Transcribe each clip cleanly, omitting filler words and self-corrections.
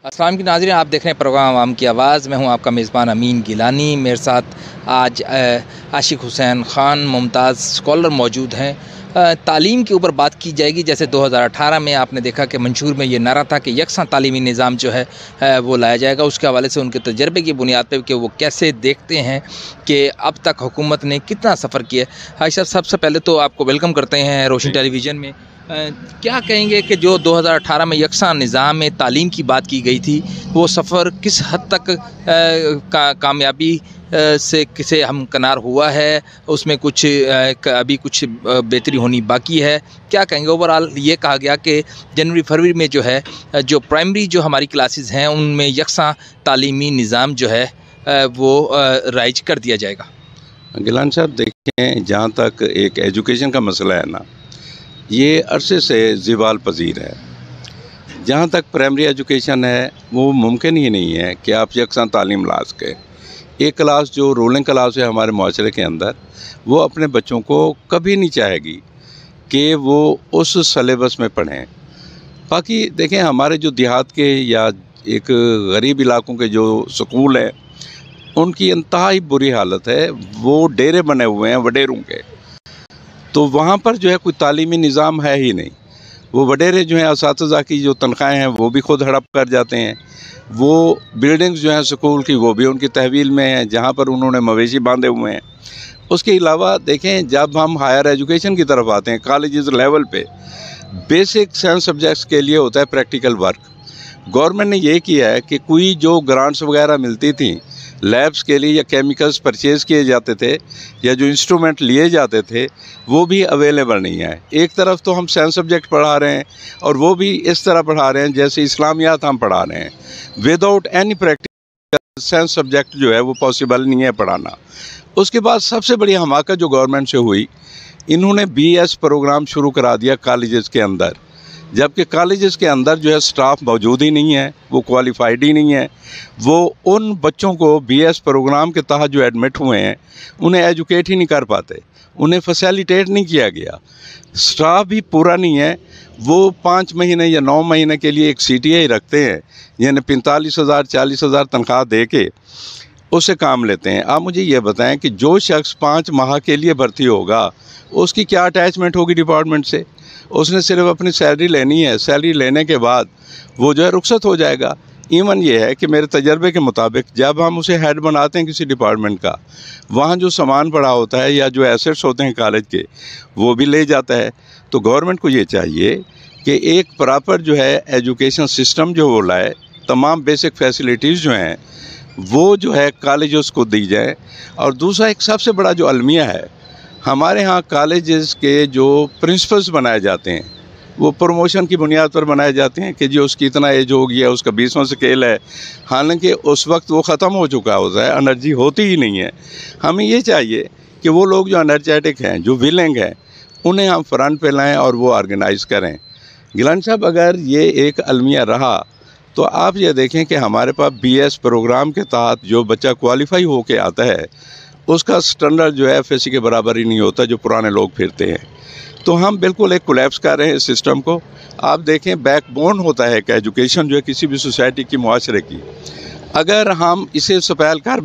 अस्सलाम की नाज़रीन, आप देख रहे हैं प्रोग्राम आवाम की आवाज़। मैं हूं आपका मेज़बान अमीन गिलानी। मेरे साथ आज आशिक हुसैन ख़ान मुमताज़ स्कॉलर मौजूद हैं। तालीम के ऊपर बात की जाएगी। जैसे 2018 में आपने देखा कि मंशूर में ये नारा था कि यकसा तालीमी निज़ाम जो है वो लाया जाएगा। उसके हवाले से उनके तजर्बे की बुनियाद पर कि वो कैसे देखते हैं कि अब तक हुकूमत ने कितना सफ़र किया। हाई साहब, सबसे पहले तो आपको वेलकम करते हैं रोशन टेलीविज़न में। क्या कहेंगे कि जो 2018 में यकसा निज़ाम में तालीम की बात की गई थी, वो सफ़र किस हद तक कामयाबी से किसे हमकिनार हुआ है? उसमें कुछ अभी कुछ बेहतरी होनी बाकी है। क्या कहेंगे? ओवरऑल ये कहा गया कि जनवरी फरवरी में जो है जो प्राइमरी जो हमारी क्लासेस हैं उनमें यकसा तालीमी निज़ाम जो है वो राइज कर दिया जाएगा। गिलान साहब, देखें, जहाँ तक एक एजुकेशन का मसला है ना, ये अरसे से ज़वाल पजीर है। जहाँ तक प्राइमरी एजुकेशन है वो मुमकिन ही नहीं है कि आप यकसा तालीम ला सकें। एक क्लास जो रूलिंग क्लास है हमारे माशरे के अंदर, वो अपने बच्चों को कभी नहीं चाहेगी कि वो उस सलेबस में पढ़ें। बाकी देखें, हमारे जो देहात के या एक गरीब इलाकों के जो स्कूल हैं उनकी इंतहाई बुरी हालत है। वो डेरे बने हुए हैं वडेरों के, तो वहाँ पर जो है कोई तालीमी निज़ाम है ही नहीं। वो वडेरे जो हैं असातिज़ा की जो तनख्वाहें हैं वो भी खुद हड़प कर जाते हैं। वो बिल्डिंग्स जो हैं स्कूल की वो भी उनकी तहवील में हैं जहाँ पर उन्होंने मवेशी बांधे हुए हैं। उसके अलावा देखें, जब हम हायर एजुकेशन की तरफ आते हैं कॉलेजेस लेवल पे, बेसिक साइंस सब्जेक्ट्स के लिए होता है प्रैक्टिकल वर्क। गवर्नमेंट ने ये किया है कि कोई जो ग्रांट्स वगैरह मिलती थी लैब्स के लिए या केमिकल्स परचेज़ किए जाते थे या जो इंस्ट्रूमेंट लिए जाते थे वो भी अवेलेबल नहीं है। एक तरफ तो हम साइंस सब्जेक्ट पढ़ा रहे हैं और वो भी इस तरह पढ़ा रहे हैं जैसे इस्लामियात हम पढ़ा रहे हैं, without any practical science subject जो है वो पॉसिबल नहीं है पढ़ाना। उसके बाद सबसे बड़ी हमाकत जो गवर्नमेंट से हुई, इन्होंने BS प्रोग्राम शुरू करा दिया कॉलेजेस के अंदर, जबकि कॉलेजेस के अंदर जो है स्टाफ मौजूद ही नहीं है, वो क्वालिफाइड ही नहीं है। वो उन बच्चों को BS प्रोग्राम के तहत जो एडमिट हुए हैं उन्हें एजुकेट ही नहीं कर पाते, उन्हें फैसिलिटेट नहीं किया गया। स्टाफ भी पूरा नहीं है। वो 5 महीने या 9 महीने के लिए एक CTA रखते हैं, यानी 45,000 40,000 तनख्वाह दे के उससे काम लेते हैं। आप मुझे ये बताएं कि जो शख्स 5 माह के लिए भर्ती होगा उसकी क्या अटैचमेंट होगी डिपार्टमेंट से? उसने सिर्फ अपनी सैलरी लेनी है, सैलरी लेने के बाद वो जो है रुखसत हो जाएगा। इवन ये है कि मेरे तजर्बे के मुताबिक जब हम उसे हेड बनाते हैं किसी डिपार्टमेंट का, वहाँ जो सामान पड़ा होता है या जो एसेट्स होते हैं कॉलेज के वो भी ले जाता है। तो गवर्नमेंट को ये चाहिए कि एक प्रॉपर जो है एजुकेशन सिस्टम जो वो लाए, तमाम बेसिक फैसिलिटीज़ जो हैं वो जो है कॉलेजेस को दी जाए। और दूसरा एक सबसे बड़ा जो अलमिया है, हमारे यहाँ कॉलेजेस के जो प्रिंसिपल्स बनाए जाते हैं वो प्रमोशन की बुनियाद पर बनाए जाते हैं कि जी उसकी इतना एज हो गया, उसका 20वां स्केल है, हालांकि उस वक्त वो ख़त्म हो चुका होता है, एनर्जी होती ही नहीं है। हमें ये चाहिए कि वो लोग जो एनर्जेटिक हैं, जो विलिंग हैं, उन्हें हम फ्रंट पे लाएँ और वो ऑर्गेनाइज़ करें। गिलान साहब, अगर ये एक अलमिया रहा तो आप ये देखें कि हमारे पास BS प्रोग्राम के तहत जो बच्चा क्वालिफाई होके आता है उसका स्टैंडर्ड जो है FSC के बराबर ही नहीं होता जो पुराने लोग फिरते हैं। तो हम बिल्कुल एक कोलैप्स कर रहे हैं इस सिस्टम को। आप देखें, बैकबोन होता है कि एजुकेशन जो है किसी भी सोसाइटी की, मुआशरे की, अगर हम इसे स्पैल कर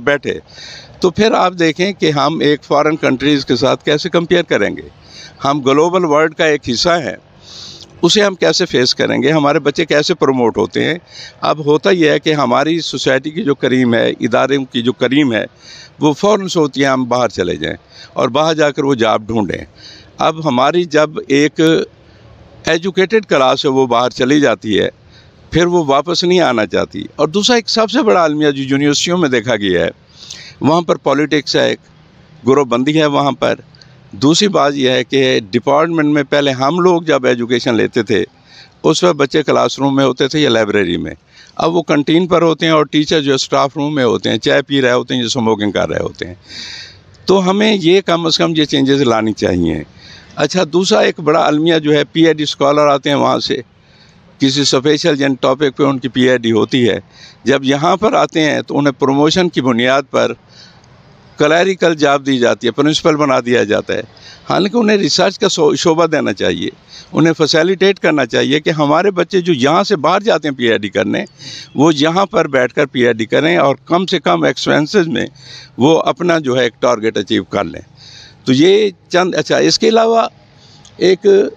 बैठे तो फिर आप देखें कि हम एक फॉरेन कंट्रीज़ के साथ कैसे कंपेयर करेंगे। हम ग्लोबल वर्ल्ड का एक हिस्सा हैं, उसे हम कैसे फेस करेंगे, हमारे बच्चे कैसे प्रमोट होते हैं। अब होता यह है कि हमारी सोसाइटी की जो करीम है, इदारे की जो करीम है, वो फ़ौरन सोचती है हम बाहर चले जाएं और बाहर जाकर वो जॉब ढूंढें। अब हमारी जब एक एजुकेटेड क्लास है वो बाहर चली जाती है, फिर वो वापस नहीं आना चाहती। और दूसरा एक सबसे बड़ा अलमिया जो यूनिवर्सिटियों में देखा गया है, वहाँ पर पॉलिटिक्स है, एक ग्रोहबंदी है वहाँ पर। दूसरी बात यह है कि डिपार्टमेंट में पहले हम लोग जब एजुकेशन लेते थे उस वक्त बच्चे क्लासरूम में होते थे या लाइब्रेरी में, अब वो कंटीन पर होते हैं और टीचर जो स्टाफ रूम में होते हैं, चाय पी रहे होते हैं या स्मोकिंग कर रहे होते हैं। तो हमें ये कम से कम ये चेंजेस लानी चाहिए। अच्छा, दूसरा एक बड़ा अलमिया जो है, PhD स्कॉलर आते हैं वहाँ से, किसी स्पेशल जिन टॉपिक पे उनकी PhD होती है, जब यहाँ पर आते हैं तो उन्हें प्रमोशन की बुनियाद पर क्लैरिकल जॉब दी जाती है, प्रिंसिपल बना दिया जाता है। हालांकि उन्हें रिसर्च का शोभा देना चाहिए, उन्हें फैसिलिटेट करना चाहिए कि हमारे बच्चे जो यहाँ से बाहर जाते हैं पीएचडी करने, वो यहाँ पर बैठकर पीएचडी करें और कम से कम एक्सपेंसेस में वो अपना जो है एक टारगेट अचीव कर लें। तो ये चंद, अच्छा इसके अलावा एक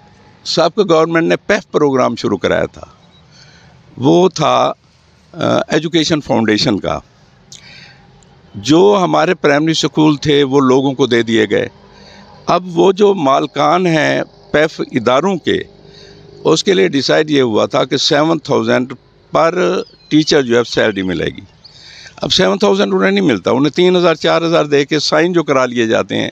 सबका गवर्नमेंट ने पेफ प्रोग्राम शुरू कराया था, वो था एजुकेशन फाउंडेशन का। जो हमारे प्राइमरी स्कूल थे वो लोगों को दे दिए गए। अब वो जो मालकान हैं पेफ इदारों के, उसके लिए डिसाइड ये हुआ था कि 7,000 पर टीचर जो है सैलरी मिलेगी। अब 7,000 उन्हें नहीं मिलता, उन्हें 3,000 4,000 दे के साइन जो करा लिए जाते हैं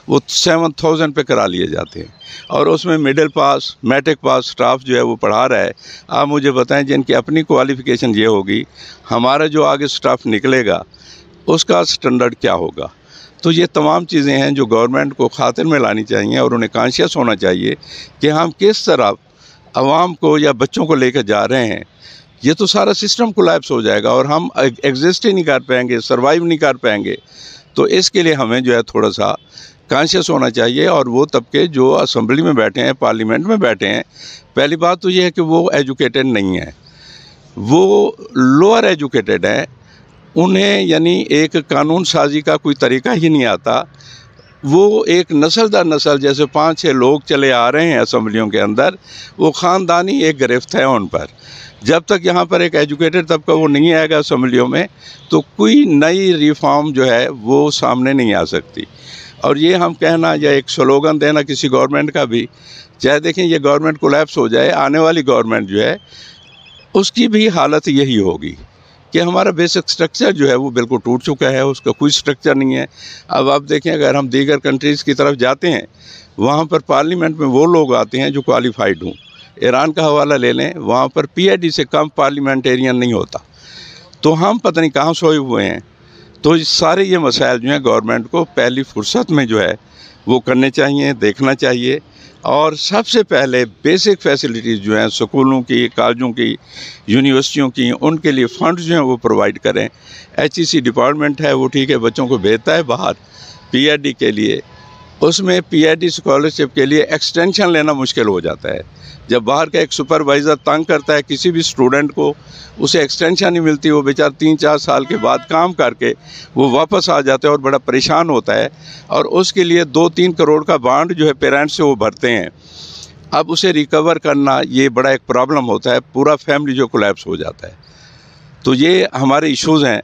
वो 7,000 पे करा लिए जाते हैं, और उसमें middle pass matric pass staff जो है वो पढ़ा रहा है। आप मुझे बताएं जिनकी अपनी क्वालिफ़िकेशन ये होगी, हमारा जो आगे स्टाफ निकलेगा उसका स्टैंडर्ड क्या होगा। तो ये तमाम चीज़ें हैं जो गवर्नमेंट को खातिर में लानी चाहिए और उन्हें कॉन्शियस होना चाहिए कि हम किस तरह आवाम को या बच्चों को लेकर जा रहे हैं। ये तो सारा सिस्टम कोलैप्स हो जाएगा और हम एग्जिस्ट ही नहीं कर पाएंगे, सर्वाइव नहीं कर पाएंगे। तो इसके लिए हमें जो है थोड़ा सा कॉन्शियस होना चाहिए। और वो तबके जो असम्बली में बैठे हैं, पार्लियामेंट में बैठे हैं, पहली बात तो ये है कि वो एजुकेटेड नहीं है, वो लोअर एजुकेटेड हैं। उन्हें यानी एक कानून साजी का कोई तरीका ही नहीं आता। वो एक नस्ल दर नस्ल जैसे 5-6 लोग चले आ रहे हैं असम्बलियों के अंदर, वो ख़ानदानी एक गिरफ्त है उन पर। जब तक यहाँ पर एक एजुकेटेड तबका वो नहीं आएगा असम्बलियों में, तो कोई नई रिफॉर्म जो है वो सामने नहीं आ सकती। और ये हम कहना या एक स्लोगन देना किसी गवर्नमेंट का भी, चाहे देखें ये गवर्नमेंट कोलैप्स हो जाए, आने वाली गवर्नमेंट जो है उसकी भी हालत यही होगी कि हमारा बेसिक स्ट्रक्चर जो है वो बिल्कुल टूट चुका है, उसका कोई स्ट्रक्चर नहीं है। अब आप देखें अगर हम दीगर कंट्रीज़ की तरफ जाते हैं, वहाँ पर पार्लियामेंट में वो लोग आते हैं जो क्वालिफाइड हों। ईरान का हवाला ले लें, वहाँ पर पीएचडी से कम पार्लियामेंटेरियन नहीं होता। तो हम पता नहीं कहाँ सोए हुए हैं। तो सारे ये मसाइल जो हैं गवर्नमेंट को पहली फुर्सत में जो है वो करने चाहिए, देखना चाहिए। और सबसे पहले बेसिक फैसिलिटीज़ जो हैं स्कूलों की, कॉलेजों की, यूनिवर्सिटियों की, उनके लिए फ़ंड जो हैं वो प्रोवाइड करें। एचईसी डिपार्टमेंट है वो ठीक है, बच्चों को भेजता है बाहर पीएचडी के लिए, उसमें पीएचडी स्कॉलरशिप के लिए एक्सटेंशन लेना मुश्किल हो जाता है। जब बाहर का एक सुपरवाइज़र तंग करता है किसी भी स्टूडेंट को, उसे एक्सटेंशन नहीं मिलती, वो बेचारा 3-4 साल के बाद काम करके वो वापस आ जाता है और बड़ा परेशान होता है। और उसके लिए 2-3 करोड़ का बॉन्ड जो है पेरेंट्स से वो भरते हैं। अब उसे रिकवर करना ये बड़ा एक प्रॉब्लम होता है, पूरा फैमिली जो कोलैप्स हो जाता है। तो ये हमारे इश्यूज़ हैं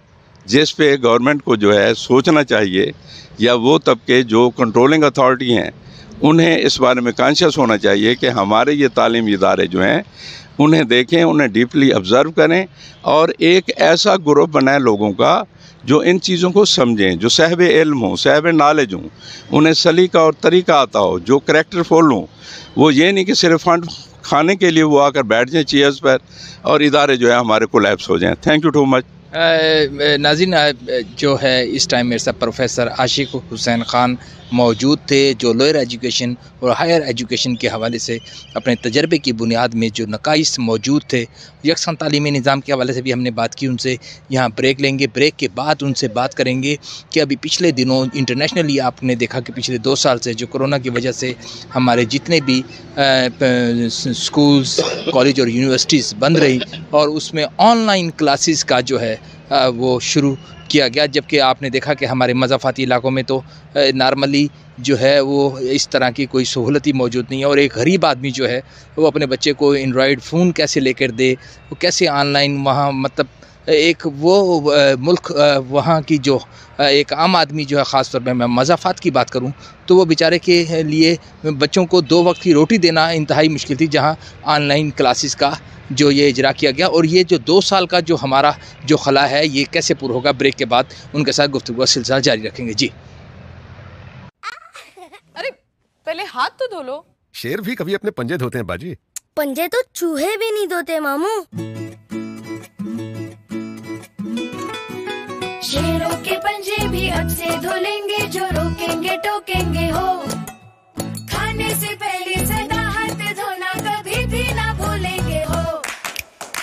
जिस पे गवर्नमेंट को जो है सोचना चाहिए, या वो तबके जो कंट्रोलिंग अथॉरिटी हैं उन्हें इस बारे में कॉन्शियस होना चाहिए कि हमारे ये तालीमी इदारे जो हैं उन्हें देखें, उन्हें डीपली ऑब्ज़र्व करें और एक ऐसा ग्रुप बनाएं लोगों का जो इन चीज़ों को समझें, जो साहिब इल्म हों, साहिब नॉलेज हों, उन्हें सलीका और तरीका आता हो, जो करैक्टरफुल हों। वो ये नहीं कि सिर्फ फंड खाने के लिए वो आकर बैठ जाएँ चेयर्स पर और इदारे जो है हमारे कोलैप्स हो जाएँ। Thank you too much. नाज़रीन, जो है इस टाइम मेरे साथ प्रोफेसर आशिक हुसैन ख़ान मौजूद थे, जो लोअर एजुकेशन और हायर एजुकेशन के हवाले से अपने तजर्बे की बुनियाद में जो नकाइस मौजूद थे, यकसन तालीमी निज़ाम के हवाले से भी हमने बात की उनसे। यहाँ ब्रेक लेंगे, ब्रेक के बाद उनसे बात करेंगे कि अभी पिछले दिनों इंटरनेशनली आपने देखा कि पिछले 2 साल से जो कोरोना की वजह से हमारे जितने भी स्कूल्स, कॉलेज और यूनिवर्सिटीज़ बंद रही और उसमें ऑनलाइन क्लासेस का जो है वो शुरू किया गया। जबकि आपने देखा कि हमारे मज़ाफ़ाती इलाकों में तो नॉर्मली जो है वो इस तरह की कोई सहूलत ही मौजूद नहीं है। और एक गरीब आदमी जो है वो अपने बच्चे को एंड्रॉयड फ़ोन कैसे लेकर दे, वो कैसे ऑनलाइन वहाँ, मतलब एक वो मुल्क वहाँ की जो एक आम आदमी जो है, ख़ास तौर पर मैं मज़ाफ़ात की बात करूँ तो वो बेचारे के लिए बच्चों को 2 वक्त की रोटी देना इंतहाई मुश्किल थी, जहाँ ऑनलाइन क्लासेस का जो ये इजरा किया गया। और ये जो 2 साल का जो हमारा जो खला है ये कैसे पूरा होगा, ब्रेक के बाद उनके साथ गुफ्तगू का सिलसिला जारी रखेंगे। जी, अरे पहले हाथ तो धो लो। शेर भी कभी अपने पंजे धोते हैं बाजी। पंजे तो चूहे भी नहीं धोते मामू। शेरों के पंजे भी अब से धुलेंगे, जो रोकेंगे टोकेंगे हो। खाने से पहले सदा हाथ धोना कभी भी ना भूलेंगे हो।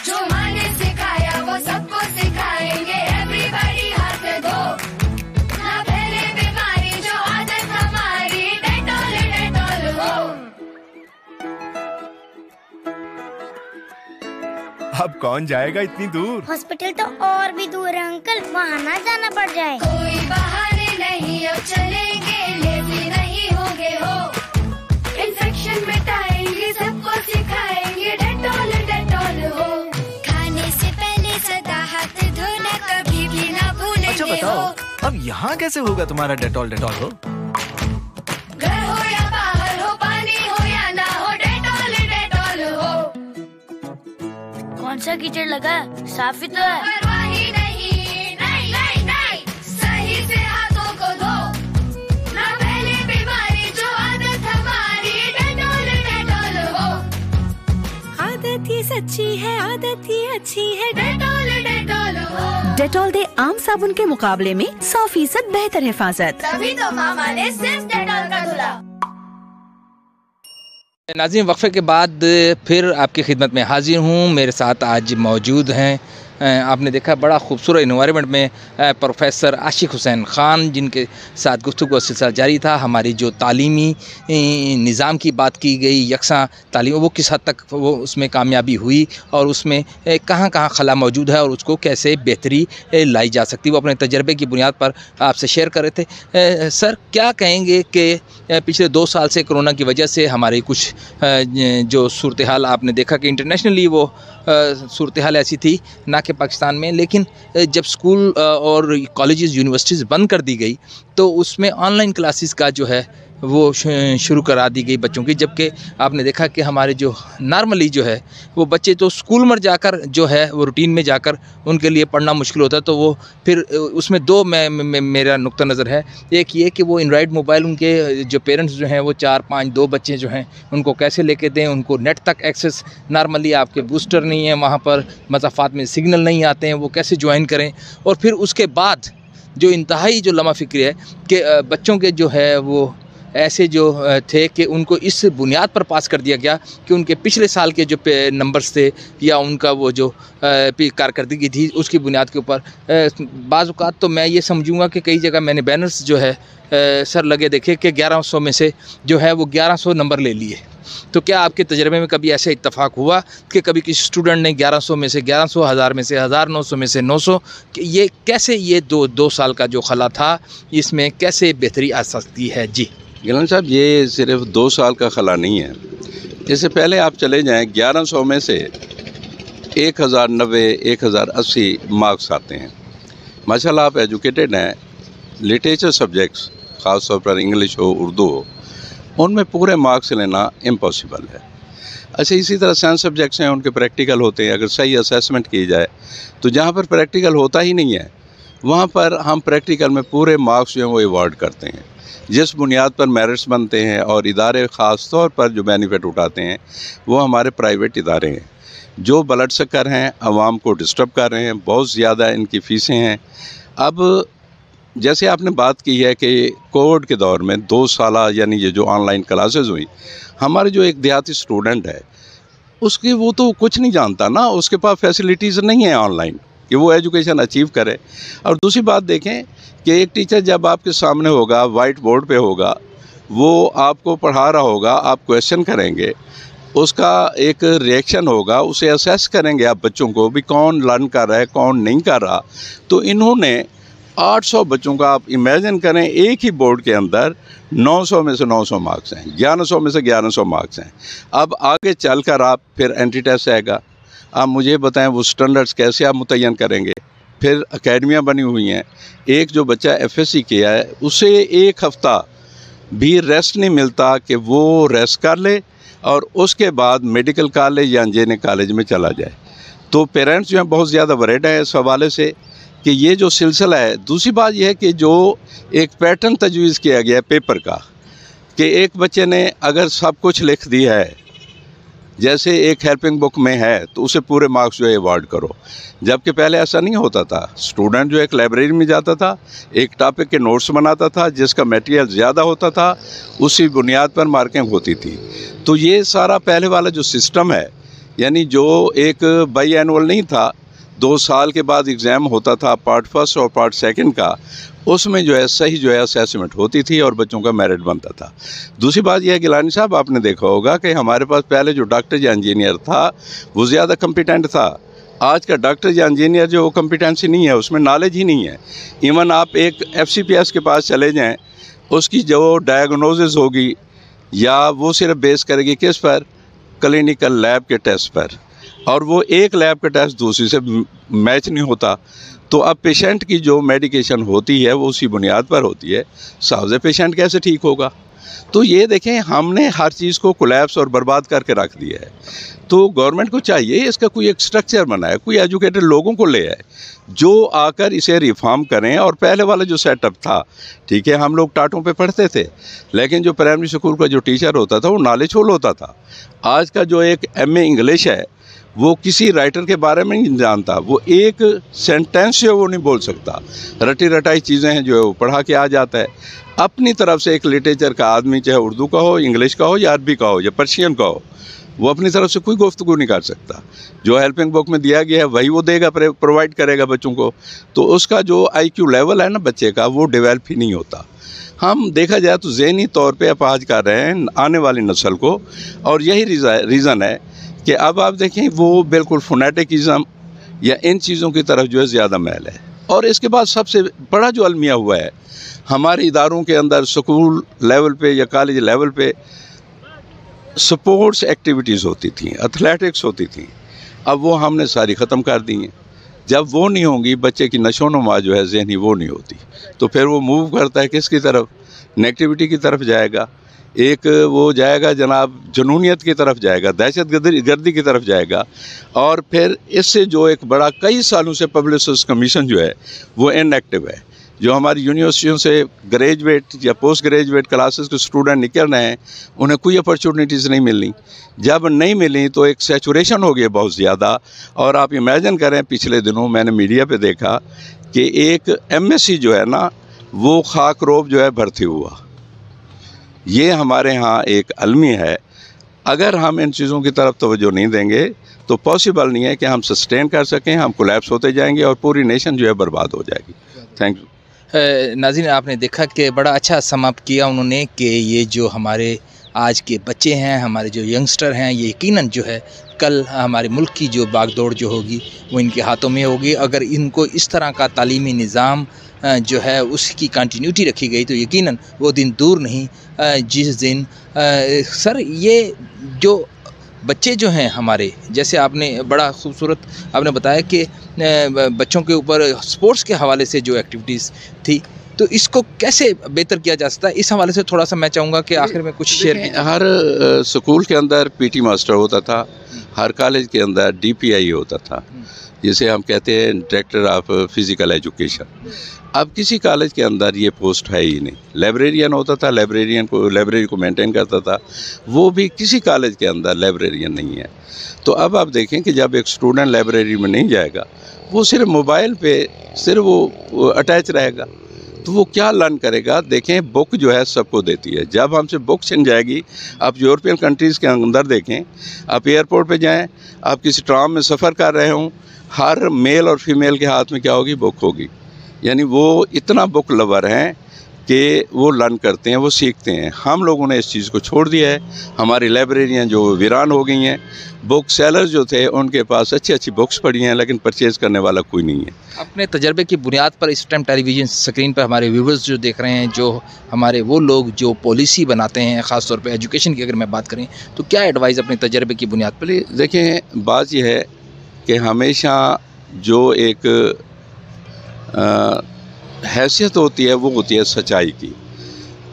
जो माँ ने सिखाया वो सबको सिखाएंगे, एवरीबॉडी हाथ धो। ना पहले अब कौन जाएगा इतनी दूर? हॉस्पिटल तो और भी दूर है अंकल, वहाँ ना जाना पड़ जाए। कोई बहाने नहीं, अब चलेंगे, लेजी नहीं होंगे हो। इन्फेक्शन मिटाएंगे, सबको सिखाएंगे, डेटॉल डेटॉल हो। खाने से पहले सदा हाथ धोना, कभी भी ना भूलेंगे। अच्छा बताओ, अब यहाँ कैसे होगा तुम्हारा डेटॉल डेटॉल हो? घर हो या बाहर हो, पानी हो या ना हो, डेटॉल डेटॉल हो। कौन सा कीचड़ लगा, साफ ही तो है। परवाही नहीं, नहीं नहीं नहीं, सही से हाथों को धो, ना पहले बीमारी जो आदत हमारी, डेटॉल डेटॉल हो। आदत ही सच्ची है, आदत ही अच्छी है, डेटॉल डेटॉल हो। डेटॉल दे आम साबुन के मुकाबले में 100% बेहतर हिफाजत। तभी तो मामा ने सिर्फ डेटॉल का धुला। नाज़रीन, वक्फे के बाद फिर आपकी खिदमत में हाजिर हूँ। मेरे साथ आज मौजूद हैं, आपने देखा बड़ा खूबसूरत इन्वायरमेंट में प्रोफेसर आशिक हुसैन ख़ान, जिनके साथ गुफ्तगू का सिलसिला जारी था। हमारी जो तालीमी निज़ाम की बात की गई, यकसा तालीम, वो किस हद तक वो उसमें कामयाबी हुई और उसमें कहाँ कहाँ खला मौजूद है और उसको कैसे बेहतरी लाई जा सकती, वो अपने तजर्बे की बुनियाद पर आपसे शेयर कर रहे थे। सर, क्या कहेंगे कि पिछले 2 साल से कोरोना की वजह से हमारी कुछ जो सूरत हाल आपने देखा कि इंटरनेशनली वो सूरत हाल ऐसी थी, ना कि पाकिस्तान में, लेकिन जब स्कूल और कॉलेजेस यूनिवर्सिटीज़ बंद कर दी गई तो उसमें ऑनलाइन क्लासेस का जो है वो शुरू करा दी गई बच्चों की। जबकि आपने देखा कि हमारे जो नॉर्मली जो है वो बच्चे तो स्कूल में जाकर जो है वो रूटीन में जाकर उनके लिए पढ़ना मुश्किल होता है, तो वो फिर उसमें दो मेरा नुक्ता नज़र है। एक ये कि वो एंड्रॉयड मोबाइल उनके जो पेरेंट्स जो हैं वो 4-5 2 बच्चे जो हैं उनको कैसे लेके दें, उनको नेट तक एक्सेस, नॉर्मली आपके बूस्टर नहीं है वहाँ पर, मसाफात में सिग्नल नहीं आते हैं, वो कैसे ज्वाइन करें। और फिर उसके बाद जो इंतहाई जो लम्हा फ़िक्र है कि बच्चों के जो है वो ऐसे जो थे कि उनको इस बुनियाद पर पास कर दिया गया कि उनके पिछले साल के जो नंबर्स थे या उनका वो जो कारकर्दगी थी उसकी बुनियाद के ऊपर बाज़ औक़ात तो मैं ये समझूंगा कि कई जगह मैंने बैनर्स जो है सर लगे देखे कि 1100 में से जो है वो 1100 नंबर ले लिए। तो क्या आपके तजर्बे में कभी ऐसा इत्तफाक हुआ कि कभी किसी स्टूडेंट ने 1100 में से 1100, 1000 में से 1000, 900 में से 900, ये कैसे ये दो साल का जो खला था इसमें कैसे बेहतरी आ सकती है? जी गिलानी साहब, ये सिर्फ 2 साल का खला नहीं है। इससे पहले आप चले जाएं, 1100 में से 1090, 1080 मार्क्स आते हैं। माशाल्लाह आप एजुकेटेड हैं, लिटरेचर सब्जेक्ट्स ख़ास तौर पर इंग्लिश हो, उर्दू हो, उनमें पूरे मार्क्स लेना इम्पॉसिबल है। अच्छा, इसी तरह साइंस सब्जेक्ट्स हैं, उनके प्रैक्टिकल होते हैं। अगर सही असेसमेंट की जाए तो जहाँ पर प्रैक्टिकल होता ही नहीं है वहाँ पर हम प्रैक्टिकल में पूरे मार्क्स जो हैं वो अवॉर्ड करते हैं, जिस बुनियाद पर मेरिट्स बनते हैं। और इदारे ख़ास तौर पर जो बेनिफिट उठाते हैं वो हमारे प्राइवेट इदारे हैं जो ब्लड शक्कर हैं, आवाम को डिस्टर्ब कर रहे हैं, बहुत ज़्यादा इनकी फ़ीसें हैं। अब जैसे आपने बात की है कि कोविड के दौर में 2 साल यानी ये जो ऑनलाइन क्लासेस हुई, हमारे जो एक देहाती स्टूडेंट है उसकी वो तो कुछ नहीं जानता ना, उसके पास फैसिलिटीज़ नहीं है ऑनलाइन कि वो एजुकेशन अचीव करे। और दूसरी बात देखें कि एक टीचर जब आपके सामने होगा, वाइट बोर्ड पे होगा, वो आपको पढ़ा रहा होगा, आप क्वेश्चन करेंगे, उसका एक रिएक्शन होगा, उसे असेस करेंगे आप बच्चों को भी कौन लर्न कर रहा है कौन नहीं कर रहा। तो इन्होंने 800 बच्चों का आप इमेजिन करें, एक ही बोर्ड के अंदर 900 में से 900 मार्क्स हैं, 1100 में से 1100 मार्क्स हैं। अब आगे चल कर आप फिर एंट्री टेस्ट आएगा, आप मुझे बताएं वो स्टैंडर्ड्स कैसे आप मुतय्यन करेंगे। फिर अकेडमियाँ बनी हुई हैं, एक जो बच्चा FSC किया है उसे 1 हफ़्ता भी रेस्ट नहीं मिलता कि वो रेस्ट कर ले और उसके बाद मेडिकल कॉलेज या इंजीनियरिंग कॉलेज में चला जाए। तो पेरेंट्स जो हैं बहुत ज़्यादा वरीड हैं इस हवाले से कि ये जो सिलसिला है। दूसरी बात यह है कि जो एक पैटर्न तजवीज़ किया गया है पेपर का कि एक बच्चे ने अगर सब कुछ लिख दिया है, जैसे एक हेल्पिंग बुक में है, तो उसे पूरे मार्क्स जो है अवार्ड करो, जबकि पहले ऐसा नहीं होता था। स्टूडेंट जो एक लाइब्रेरी में जाता था, एक टॉपिक के नोट्स बनाता था, जिसका मटेरियल ज़्यादा होता था उसी बुनियाद पर मार्किंग होती थी। तो ये सारा पहले वाला जो सिस्टम है, यानी जो एक बाई एनुअल नहीं था, 2 साल के बाद एग्ज़ाम होता था पार्ट 1 और पार्ट 2 का, उसमें जो है सही जो है असेसमेंट होती थी और बच्चों का मेरिट बनता था। दूसरी बात यह है गिलानी साहब, आपने देखा होगा कि हमारे पास पहले जो डॉक्टर या इंजीनियर था वो ज़्यादा कम्पिटेंट था आज का डॉक्टर या इंजीनियर जो कॉम्पिटेंसी नहीं है, उसमें नॉलेज ही नहीं है। इवन आप एक FCPS के पास चले जाएं, उसकी जो डायग्नोसिस होगी या वो सिर्फ बेस करेगी किस पर, क्लिनिकल लैब के टेस्ट पर, और वो एक लैब का टेस्ट दूसरी से मैच नहीं होता, तो अब पेशेंट की जो मेडिकेशन होती है वो उसी बुनियाद पर होती है। सावजे पेशेंट कैसे ठीक होगा? तो ये देखें, हमने हर चीज़ को कोलैप्स और बर्बाद करके रख दिया है। तो गवर्नमेंट को चाहिए इसका कोई एक स्ट्रक्चर बनाए, कोई एजुकेटेड लोगों को ले आए जो आकर इसे रिफॉर्म करें। और पहले वाला जो सेटअप था, ठीक है, हम लोग टाटों पे पढ़ते थे, लेकिन जो प्राइमरी स्कूल का जो टीचर होता था वो नॉलेज होल होता था। आज का जो एक MA इंग्लिश है वो किसी राइटर के बारे में नहीं जानता, वो एक सेंटेंस से वो नहीं बोल सकता, रटी रटाई चीज़ें हैं जो है वो पढ़ा के आ जाता है। अपनी तरफ से एक लिटरेचर का आदमी, चाहे उर्दू का हो, इंग्लिश का हो, या अरबी का हो, या पर्शियन का हो, वो अपनी तरफ से कोई गुफ्तगू नहीं कर सकता। जो हेल्पिंग बुक में दिया गया है वही वो देगा, प्रोवाइड करेगा बच्चों को। तो उसका जो IQ लेवल है ना बच्चे का, वो डेवलप ही नहीं होता। हम देखा जाए तो ज़हनी तौर पे अपाहज कर रहे हैं आने वाली नस्ल को, और यही रीज़न है कि अब आप देखें वो बिल्कुल फोनेटिकिज़म या इन चीज़ों की तरफ जो है ज़्यादा मैल है। और इसके बाद सबसे बड़ा जो अलमिया हुआ है हमारे इदारों के अंदर, स्कूल लेवल पे या कॉलेज लेवल पे स्पोर्ट्स एक्टिविटीज़ होती थी, एथलेटिक्स होती थी, अब वो हमने सारी ख़त्म कर दी हैं। जब वो नहीं होंगी, बच्चे की नशोनुमा जो है ज़हनी वो नहीं होती, तो फिर वो मूव करता है किसकी तरफ? नेगेटिविटी की तरफ जाएगा। एक वो जाएगा जनाब जुनूनियत की तरफ जाएगा, दहशत गर्दी की तरफ जाएगा। और फिर इससे जो एक बड़ा कई सालों से पब्लिसिस्ट कमीशन जो है वो इनएक्टिव है। जो हमारी यूनिवर्सिटियों से ग्रेजुएट या पोस्ट ग्रेजुएट क्लासेस के स्टूडेंट निकल रहे हैं, उन्हें कोई अपॉर्चुनिटीज़ नहीं मिल रही। जब नहीं मिली तो एक सैचुरेशन हो गया बहुत ज़्यादा। और आप इमेजिन करें, पिछले दिनों मैंने मीडिया पे देखा कि एक MSc जो है ना वो खाकरोब जो है भर्ती हुआ। ये हमारे यहाँ एक अलमी है। अगर हम इन चीज़ों की तरफ तवज्जो नहीं देंगे तो पॉसिबल नहीं है कि हम सस्टेन कर सकें, हम कोलैप्स होते जाएंगे और पूरी नेशन जो है बर्बाद हो जाएगी। Thank you. नाज़रीन, आपने देखा कि बड़ा अच्छा समाप्त किया उन्होंने कि ये जो हमारे आज के बच्चे हैं, हमारे जो यंगस्टर हैं, ये यकीनन जो है कल हमारे मुल्क की जो बागदौड़ जो होगी वो इनके हाथों में होगी। अगर इनको इस तरह का तालीमी निज़ाम जो है उसकी कंटिन्यूटी रखी गई तो यकीनन वो दिन दूर नहीं जिस दिन सर ये जो बच्चे जो हैं हमारे, जैसे आपने बड़ा खूबसूरत आपने बताया कि बच्चों के ऊपर स्पोर्ट्स के हवाले से जो एक्टिविटीज़ थी, तो इसको कैसे बेहतर किया जा सकता है, इस हवाले से थोड़ा सा मैं चाहूँगा कि आखिर में कुछ शेयर कीजिए। हर स्कूल के अंदर PT मास्टर होता था, हर कॉलेज के अंदर DPI होता था, जिसे हम कहते हैं डायरेक्टर ऑफ फिज़िकल एजुकेशन। अब किसी कॉलेज के अंदर ये पोस्ट है ही नहीं। लाइब्रेरियन होता था, लाइब्रेरी को मेंटेन करता था, वो भी किसी कॉलेज के अंदर लाइब्रेरियन नहीं है। तो अब आप देखें कि जब एक स्टूडेंट लाइब्रेरी में नहीं जाएगा, वो सिर्फ मोबाइल पे सिर्फ वो अटैच रहेगा, तो वो क्या लर्न करेगा? देखें, बुक जो है सबको देती है। जब हमसे बुक छिन जाएगी, आप यूरोपियन कंट्रीज़ के अंदर देखें, आप एयरपोर्ट पे जाएं, आप किसी ट्राम में सफ़र कर रहे हों, हर मेल और फीमेल के हाथ में क्या होगी? बुक होगी। यानी वो इतना बुक लवर हैं कि वो लर्न करते हैं, वो सीखते हैं। हम लोगों ने इस चीज़ को छोड़ दिया है। हमारी लाइब्रेरियाँ जो वीरान हो गई हैं, बुक सेलर्स जो थे उनके पास अच्छी अच्छी बुक्स पड़ी हैं, लेकिन परचेज़ करने वाला कोई नहीं है। अपने तजर्बे की बुनियाद पर इस टाइम टेलीविज़न स्क्रीन पर हमारे व्यूवर्स जो देख रहे हैं, जो हमारे वो लोग जो पॉलिसी बनाते हैं, ख़ास तौर पे एजुकेशन की अगर मैं बात करें, तो क्या एडवाइस अपने तजर्बे की बुनियाद पर? देखें, बात यह है कि हमेशा जो एक हैसियत होती है वो होती है सच्चाई की।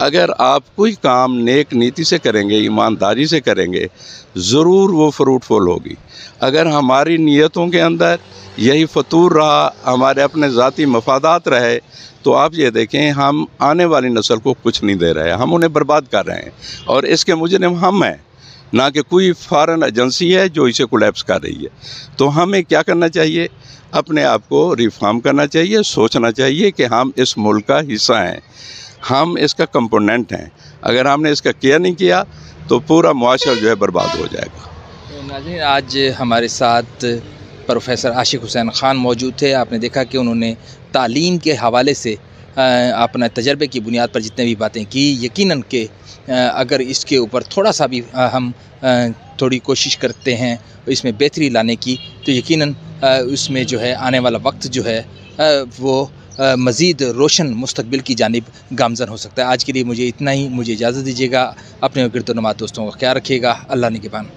अगर आप कोई काम नेक नीति से करेंगे, ईमानदारी से करेंगे, ज़रूर वो फ्रूटफुल होगी। अगर हमारी नीयतों के अंदर यही फतूर रहा, हमारे अपने ज़ाती मफादात रहे, तो आप ये देखें हम आने वाली नस्ल को कुछ नहीं दे रहे हैं, हम उन्हें बर्बाद कर रहे हैं। और इसके मुजरिम हम हैं, ना कि कोई फॉरेन एजेंसी है जो इसे कोलैप्स कर रही है। तो हमें क्या करना चाहिए? अपने आप को रिफॉर्म करना चाहिए, सोचना चाहिए कि हम इस मुल्क का हिस्सा हैं, हम इसका कंपोनेंट हैं। अगर हमने इसका केयर नहीं किया तो पूरा मुआशरा जो है बर्बाद हो जाएगा। नाज़रीन, आज हमारे साथ प्रोफेसर आशिक हुसैन ख़ान मौजूद थे। आपने देखा कि उन्होंने तालीम के हवाले से अपने तजर्बे की बुनियाद पर जितने भी बातें की, यकीनन कि अगर इसके ऊपर थोड़ा सा भी हम थोड़ी कोशिश करते हैं इसमें बेहतरी लाने की, तो यकीनन उसमें जो है आने वाला वक्त जो है वो मज़ीद रोशन मुस्तकबिल की जानिब गामज़न हो सकता है। आज के लिए मुझे इतना ही, मुझे इजाज़त दीजिएगा। अपने गिरदोनुमा दोस्तों का ख्याल रखिएगा। अल्लाह निगहबान।